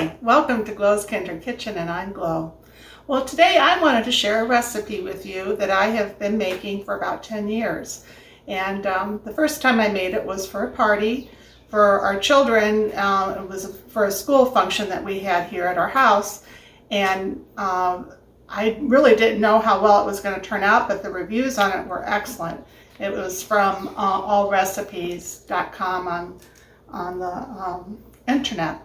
Hi, welcome to Glow's Kinder Kitchen, and I'm Glow. Well, today I wanted to share a recipe with you that I have been making for about 10 years. And the first time I made it was for a party for our children. It was for a school function that we had here at our house. And I really didn't know how well it was going to turn out, but the reviews on it were excellent. It was from allrecipes.com on the internet.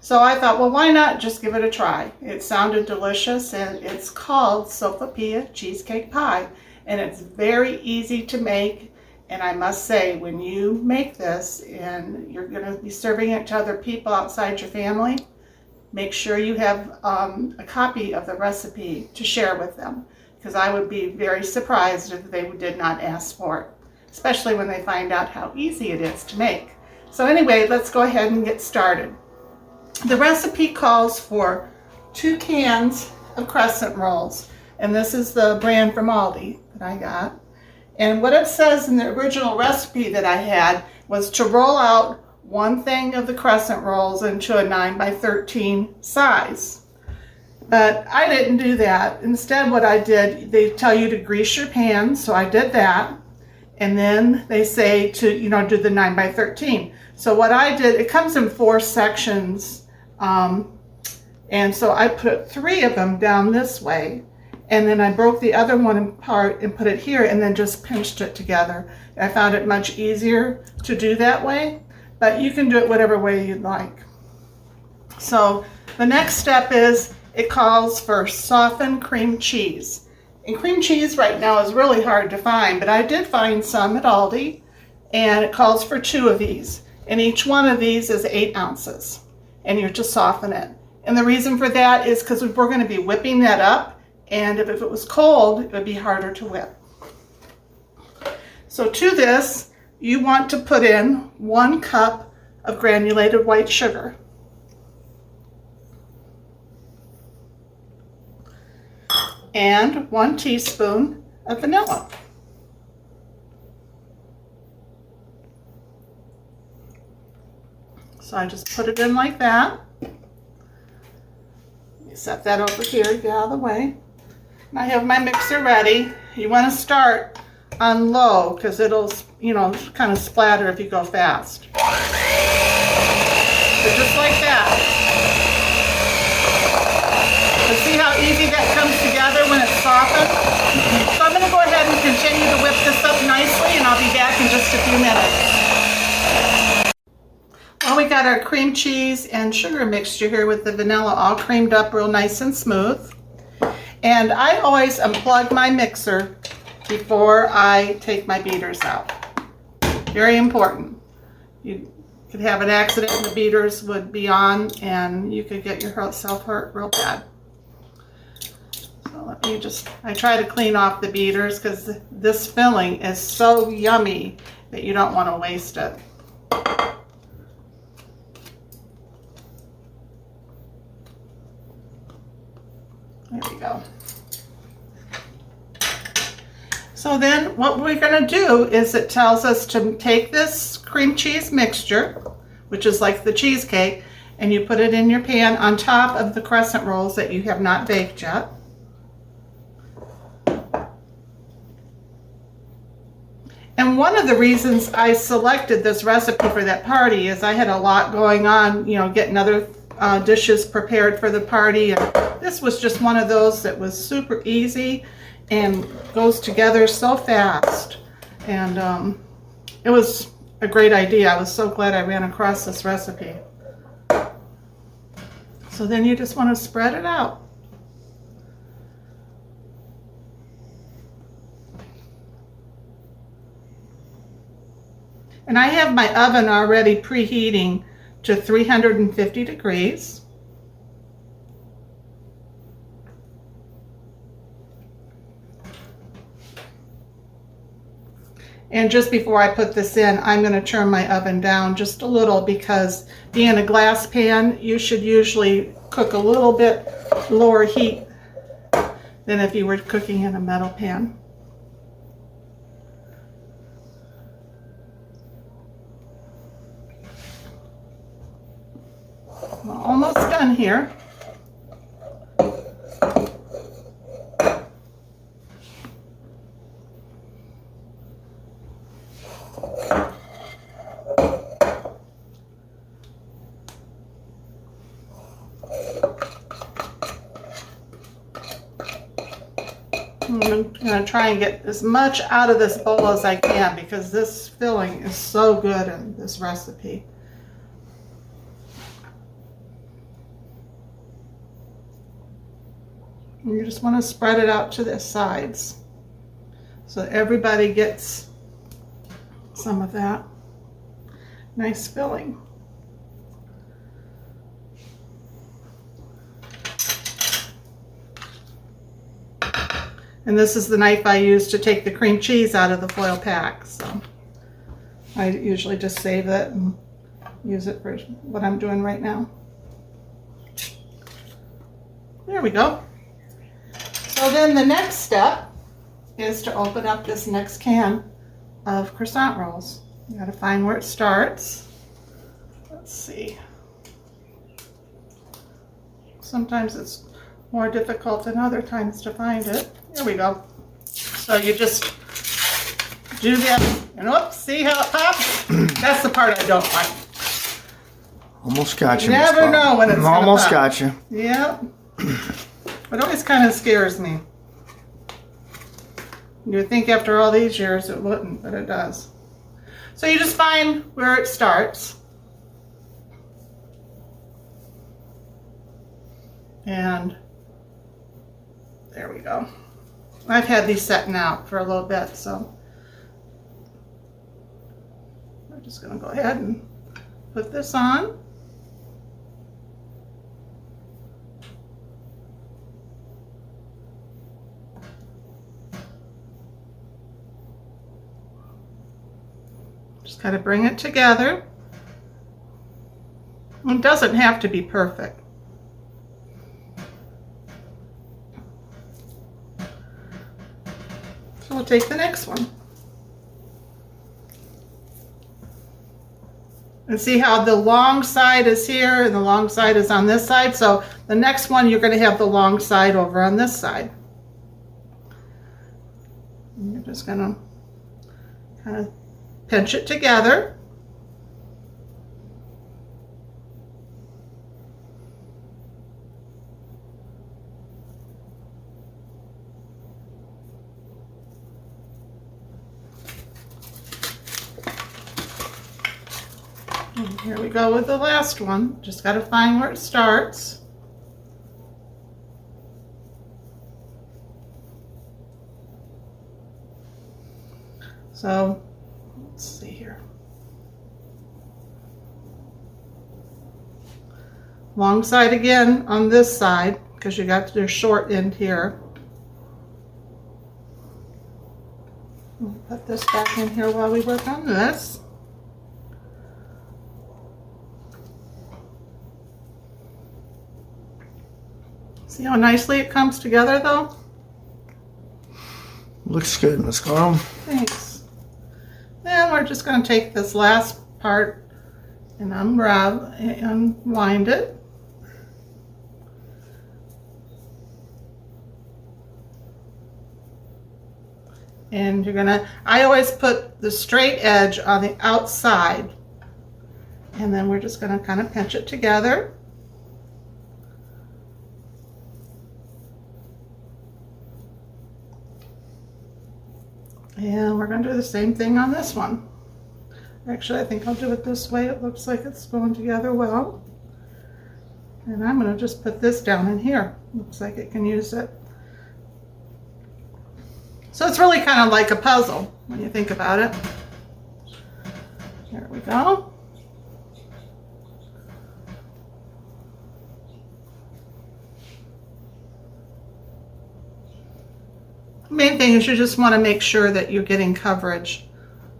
So I thought, well, why not just give it a try? It sounded delicious, and it's called Sopapilla Cheesecake Pie, and it's very easy to make. And I must say, when you make this and you're going to be serving it to other people outside your family, make sure you have a copy of the recipe to share with them, because I would be very surprised if they did not ask for it, especially when they find out how easy it is to make. So anyway, let's go ahead and get started. The recipe calls for 2 cans of crescent rolls, and this is the brand from Aldi that I got. And what it says in the original recipe that I had was to roll out 1 thing of the crescent rolls into a 9x13 size. But I didn't do that. Instead, what I did, they tell you to grease your pan, so I did that. And then they say to, do the 9x13. So what I did, it comes in 4 sections. And so I put 3 of them down this way, and then I broke the other one apart and put it here, and then just pinched it together. I found it much easier to do that way, but you can do it whatever way you'd like. So the next step is, it calls for softened cream cheese. And cream cheese right now is really hard to find, but I did find some at Aldi, and it calls for 2 of these. And each one of these is 8 ounces. And you're to soften it. And the reason for that is because we're going to be whipping that up, and if it was cold, it would be harder to whip. So to this, you want to put in 1 cup of granulated white sugar. And 1 teaspoon of vanilla. So I just put it in like that. Set that over here to get out of the way. And I have my mixer ready. You want to start on low, because it'll, kind of splatter if you go fast. So just like that. So see how easy that comes together when it's softened? So I'm going to go ahead and continue to whip this up nicely, and I'll be back in just a few minutes. Well, we got our cream cheese and sugar mixture here with the vanilla all creamed up real nice and smooth. And I always unplug my mixer before I take my beaters out. Very important. You could have an accident and the beaters would be on, and you could get yourself hurt real bad. So let me I try to clean off the beaters, because this filling is so yummy that you don't want to waste it. There we go. So then what we're going to do is, it tells us to take this cream cheese mixture, which is like the cheesecake, and you put it in your pan on top of the crescent rolls that you have not baked yet. And one of the reasons I selected this recipe for that party is I had a lot going on, getting other dishes prepared for the party, and this was just one of those that was super easy and goes together so fast. And it was a great idea. I was so glad I ran across this recipe. So then you just want to spread it out. And I have my oven already preheating to 350 degrees. And just before I put this in, I'm going to turn my oven down just a little, because being a glass pan, you should usually cook a little bit lower heat than if you were cooking in a metal pan. We're almost done in here. I'm going to try and get as much out of this bowl as I can because this filling is so good in this recipe. And you just want to spread it out to the sides so that everybody gets some of that nice filling. And this is the knife I use to take the cream cheese out of the foil pack. So I usually just save it and use it for what I'm doing right now. There we go. So then the next step is to open up this next can of croissant rolls. You gotta find where it starts. Let's see. Sometimes it's more difficult than other times to find it. Here we go. So you just do that, and oops, see how it pops? That's the part I don't like. Almost got you. You never know when it's gonna almost pop. Got you. Yep. It always kind of scares me. You would think after all these years it wouldn't, but it does. So you just find where it starts. And there we go. I've had these setting out for a little bit, so I'm just going to go ahead and put this on. Just kind of bring it together. It doesn't have to be perfect. So we'll take the next one. And see how the long side is here and the long side is on this side. So the next one you're going to have the long side over on this side. And you're just going to kind of pinch it together. And here we go with the last one. Just got to find where it starts. So let's see here. Long side again on this side because you got your short end here. I'll put this back in here while we work on this. See how nicely it comes together though? Looks good, Miss Carl. Thanks. Then we're just going to take this last part and unwind it. And you're going to, I always put the straight edge on the outside. And then we're just going to kind of pinch it together. And we're going to do the same thing on this one. Actually, I think I'll do it this way. It looks like it's going together well. And I'm going to just put this down in here. Looks like it can use it. So it's really kind of like a puzzle when you think about it. There we go. Main thing is you just want to make sure that you're getting coverage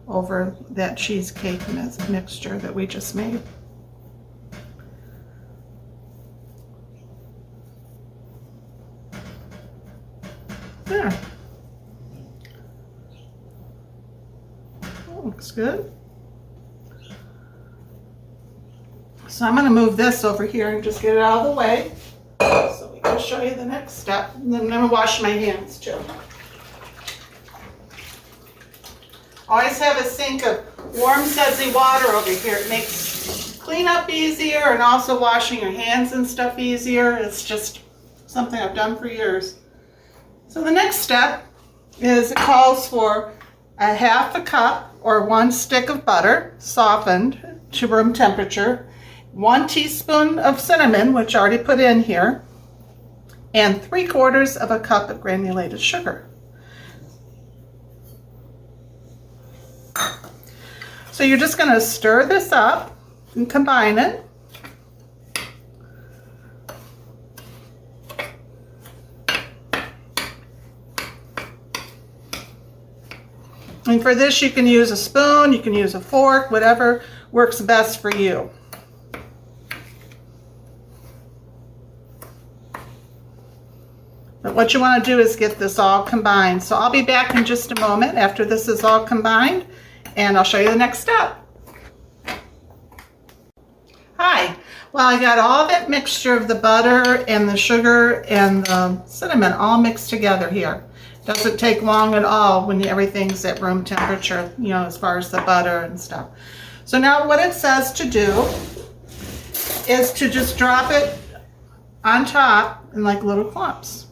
over that cheesecake mixture that we just made. There. That looks good. So I'm going to move this over here and just get it out of the way so we can show you the next step. And then I'm going to wash my hands too. Always have a sink of warm, sudsy water over here. It makes cleanup easier and also washing your hands and stuff easier. It's just something I've done for years. So the next step is it calls for a half a cup or 1 stick of butter, softened to room temperature, 1 teaspoon of cinnamon, which I already put in here, and 3/4 of a cup of granulated sugar. So you're just going to stir this up and combine it. And for this you can use a spoon, you can use a fork, whatever works best for you. But what you want to do is get this all combined. So I'll be back in just a moment after this is all combined, and I'll show you the next step. Hi. Well, I got all that mixture of the butter and the sugar and the cinnamon all mixed together here. Doesn't take long at all when everything's at room temperature, you know, as far as the butter and stuff. So now what it says to do is to just drop it on top in like little clumps.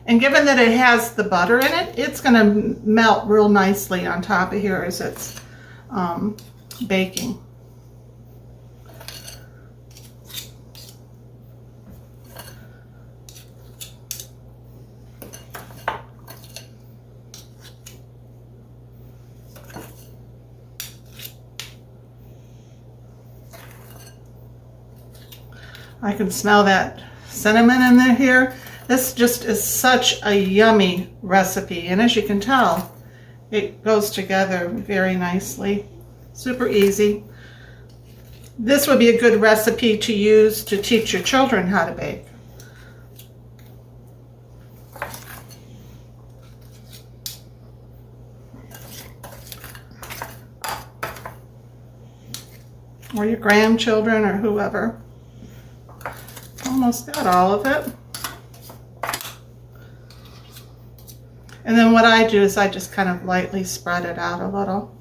And given that it has the butter in it, it's going to melt real nicely on top of here as it's baking. I can smell that cinnamon in there here. This just is such a yummy recipe, and as you can tell, it goes together very nicely. Super easy. This would be a good recipe to use to teach your children how to bake. Or your grandchildren or whoever. Almost got all of it. And then what I do is I just kind of lightly spread it out a little.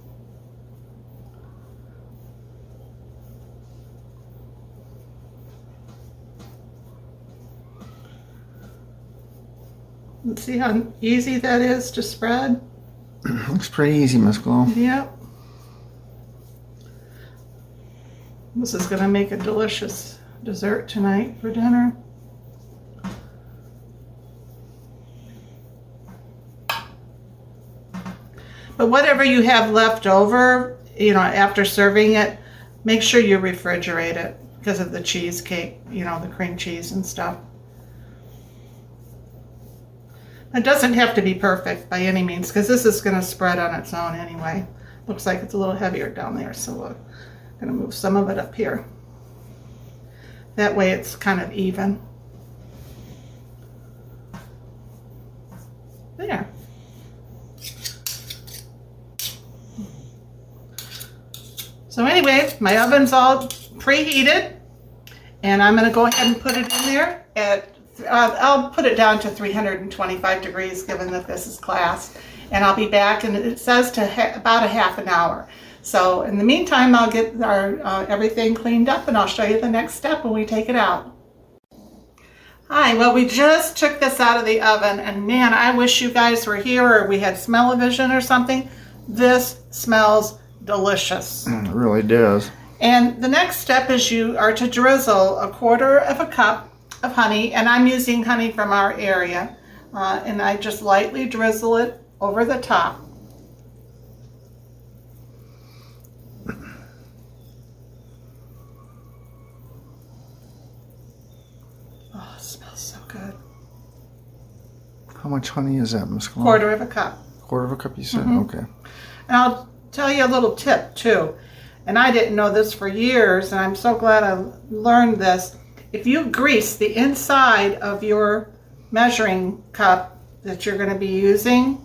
And see how easy that is to spread? Looks pretty easy, Miss Glow. Yep. This is going to make a delicious dessert tonight for dinner. But whatever you have left over, you know, after serving it, make sure you refrigerate it because of the cheesecake, you know, the cream cheese and stuff. It doesn't have to be perfect by any means because this is going to spread on its own anyway. Looks like it's a little heavier down there, so we're going to move some of it up here. That way it's kind of even. There. So anyway, my oven's all preheated, and I'm going to go ahead and put it in there at, I'll put it down to 325 degrees given that this is class, and I'll be back, and it says to about a half an hour. So in the meantime, I'll get our everything cleaned up, and I'll show you the next step when we take it out. Hi, well, we just took this out of the oven, and man, I wish you guys were here or we had smell-o-vision or something. This smells delicious. It really does. And the next step is you are to drizzle 1/4 cup of honey, and I'm using honey from our area, and I just lightly drizzle it over the top. Oh, it smells so good. How much honey is that, Miss Glow? 1/4 cup. 1/4 cup, you said? Mm-hmm. Okay. And I'll tell you a little tip too, and I didn't know this for years, and I'm so glad I learned this. If you grease the inside of your measuring cup that you're going to be using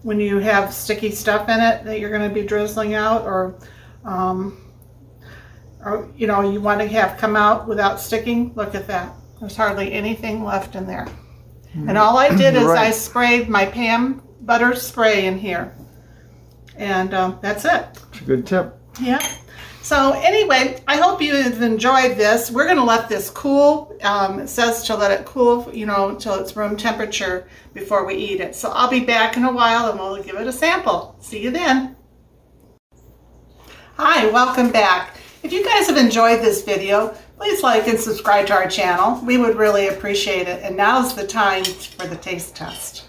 when you have sticky stuff in it that you're going to be drizzling out, or or you know, you want to have come out without sticking, look at that. There's hardly anything left in there. And all I did is I sprayed my Pam butter spray in here. And that's it. It's a good tip. Yeah. So anyway, I hope you have enjoyed this. We're going to let this cool. It says to let it cool, you know, until it's room temperature before we eat it. So I'll be back in a while and we'll give it a sample. See you then. Hi, welcome back. If you guys have enjoyed this video, please like and subscribe to our channel. We would really appreciate it. And now's the time for the taste test.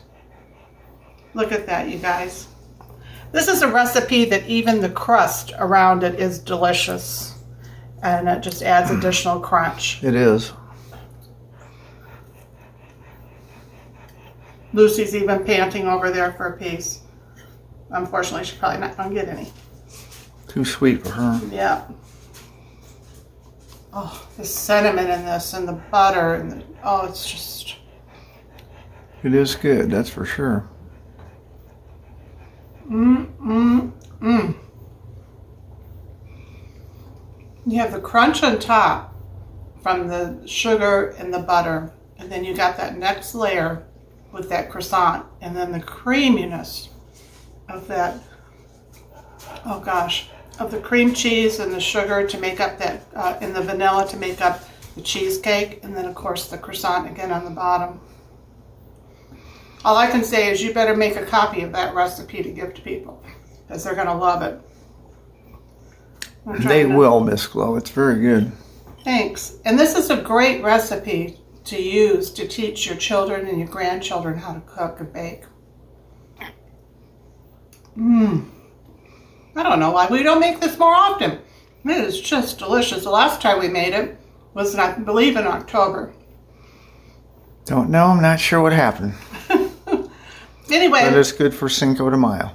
Look at that, you guys. This is a recipe that even the crust around it is delicious. And it just adds additional crunch. It is. Lucy's even panting over there for a piece. Unfortunately, she's probably not going to get any. Too sweet for her. Yeah. Oh, the cinnamon in this and the butter and the, oh, it's just. It is good, that's for sure. You have the crunch on top from the sugar and the butter, and then you got that next layer with that croissant, and then the creaminess of that, oh gosh, of the cream cheese and the sugar to make up that, and the vanilla to make up the cheesecake, and then of course the croissant again on the bottom. All I can say is you better make a copy of that recipe to give to people, because they're going to love it. They will, Miss Glow. It's very good. Thanks. And this is a great recipe to use to teach your children and your grandchildren how to cook and bake. I don't know why we don't make this more often. It is just delicious. The last time we made it was, I believe, in October. Don't know. I'm not sure what happened. Anyway, but it's good for Cinco de Mayo.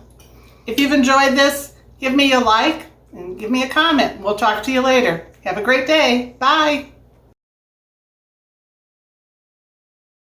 If you've enjoyed this, give me a like and give me a comment. We'll talk to you later. Have a great day. Bye.